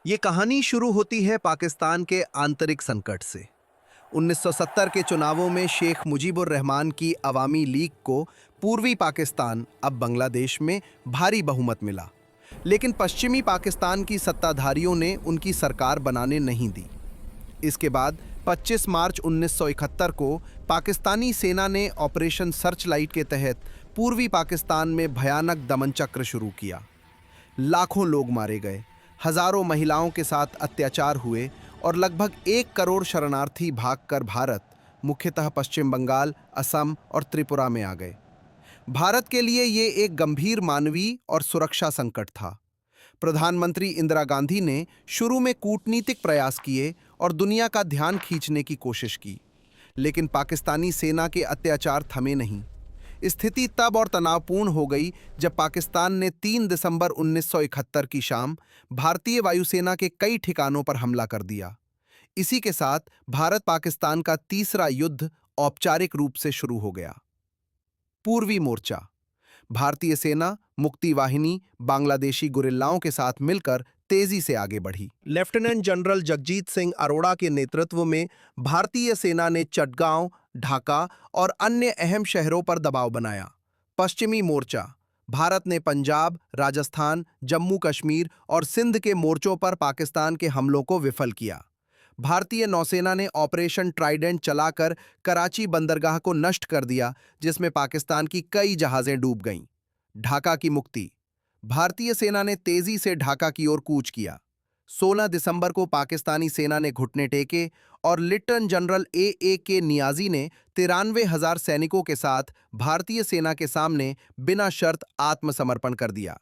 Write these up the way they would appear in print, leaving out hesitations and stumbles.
ये कहानी शुरू होती है पाकिस्तान के आंतरिक संकट से। 1970 के चुनावों में शेख मुजीबुर रहमान की अवामी लीग को पूर्वी पाकिस्तान, अब बांग्लादेश में भारी बहुमत मिला, लेकिन पश्चिमी पाकिस्तान की सत्ताधारियों ने उनकी सरकार बनाने नहीं दी। इसके बाद 25 मार्च 1971 को पाकिस्तानी सेना ने ऑपरेशन सर्चलाइट के तहत पूर्वी पाकिस्तान में भयानक दमन चक्र शुरू किया। लाखों लोग मारे गए, हजारों महिलाओं के साथ अत्याचार हुए और लगभग 1 करोड़ शरणार्थी भागकर भारत, मुख्यतः पश्चिम बंगाल, असम और त्रिपुरा में आ गए। भारत के लिए ये एक गंभीर मानवीय और सुरक्षा संकट था। प्रधानमंत्री इंदिरा गांधी ने शुरू में कूटनीतिक प्रयास किए और दुनिया का ध्यान खींचने की कोशिश की, लेकिन पाकिस्तानी सेना के अत्याचार थमे नहीं। स्थिति तब और तनावपूर्ण हो गई जब पाकिस्तान ने 3 दिसंबर 1971 की शाम भारतीय वायुसेना के कई ठिकानों पर हमला कर दिया। इसी के साथ भारत पाकिस्तान का तीसरा युद्ध औपचारिक रूप से शुरू हो गया। पूर्वी मोर्चा। भारतीय सेना मुक्ति वाहिनी बांग्लादेशी गुरिल्लाओं के साथ मिलकर तेजी से आगे बढ़ी। लेफ्टिनेंट जनरल जगजीत सिंह अरोड़ा के नेतृत्व में भारतीय सेना ने चटगांव, ढाका और अन्य अहम शहरों पर दबाव बनाया। पश्चिमी मोर्चा। भारत ने पंजाब, राजस्थान, जम्मू कश्मीर और सिंध के मोर्चों पर पाकिस्तान के हमलों को विफल किया। भारतीय नौसेना ने ऑपरेशन ट्राइडेंट चलाकर कराची बंदरगाह को नष्ट कर दिया, जिसमें पाकिस्तान की कई जहाजें डूब गईं। ढाका की मुक्ति। भारतीय सेना ने तेजी से ढाका की ओर कूच किया। 16 दिसंबर को पाकिस्तानी सेना ने घुटने टेके और लेफ्टिनेंट जनरल ए के नियाजी ने 93,000 सैनिकों के साथ भारतीय सेना के सामने बिना शर्त आत्मसमर्पण कर दिया।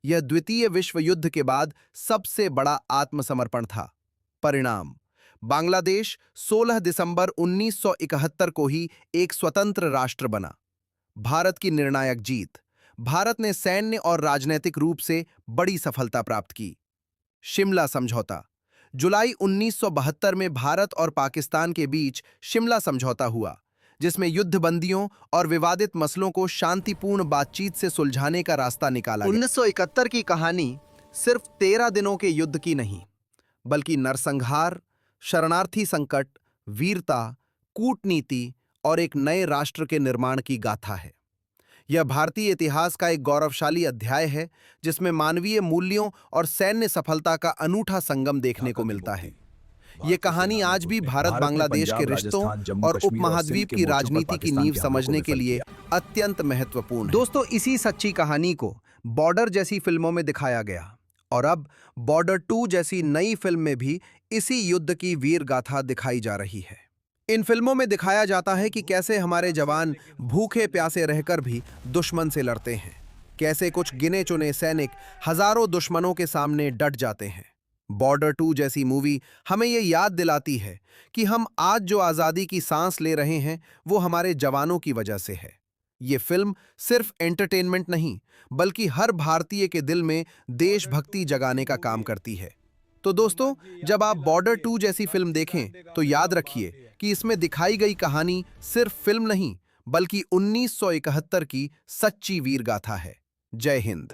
यह द्वितीय विश्व युद्ध के बाद सबसे बड़ा आत्मसमर्पण था। परिणाम: बांग्लादेश 16 दिसंबर 1971 को ही एक स्वतंत्र राष्ट्र बना। भारत की निर्णायक जीत। भारत ने सैन्य और राजनीतिक रूप से बड़ी सफलता प्राप्त की। शिमला समझौता। जुलाई 1972 में भारत और पाकिस्तान के बीच शिमला समझौता हुआ, जिसमें युद्धबंदियों और विवादित मसलों को शांतिपूर्ण बातचीत से सुलझाने का रास्ता निकाला गया। 1971 की कहानी सिर्फ 13 दिनों के युद्ध की नहीं, बल्कि नरसंहार, शरणार्थी संकट, वीरता, कूटनीति और एक नए राष्ट्र के निर्माण की गाथा है। यह भारतीय इतिहास का एक गौरवशाली अध्याय है, जिसमें मानवीय मूल्यों और सैन्य सफलता का अनूठा संगम देखने को मिलता है। यह कहानी आज भी भारत बांग्लादेश के रिश्तों और उपमहाद्वीप की राजनीति की नींव समझने के लिए अत्यंत महत्वपूर्ण है। दोस्तों, इसी सच्ची कहानी को बॉर्डर जैसी फिल्मों में दिखाया गया और अब बॉर्डर 2 जैसी नई फिल्म में भी इसी युद्ध की वीर गाथा दिखाई जा रही है। इन फिल्मों में दिखाया जाता है कि कैसे हमारे जवान भूखे प्यासे रहकर भी दुश्मन से लड़ते हैं, कैसे कुछ गिने चुने सैनिक हजारों दुश्मनों के सामने डट जाते हैं। बॉर्डर 2 जैसी मूवी हमें ये याद दिलाती है कि हम आज जो आज़ादी की सांस ले रहे हैं, वो हमारे जवानों की वजह से है। ये फिल्म सिर्फ एंटरटेनमेंट नहीं, बल्कि हर भारतीय के दिल में देशभक्ति जगाने का काम करती है। तो दोस्तों, जब आप बॉर्डर 2 जैसी फिल्म देखें तो याद रखिए कि इसमें दिखाई गई कहानी सिर्फ फिल्म नहीं, बल्कि 1971 की सच्ची वीर गाथा है। जय हिंद।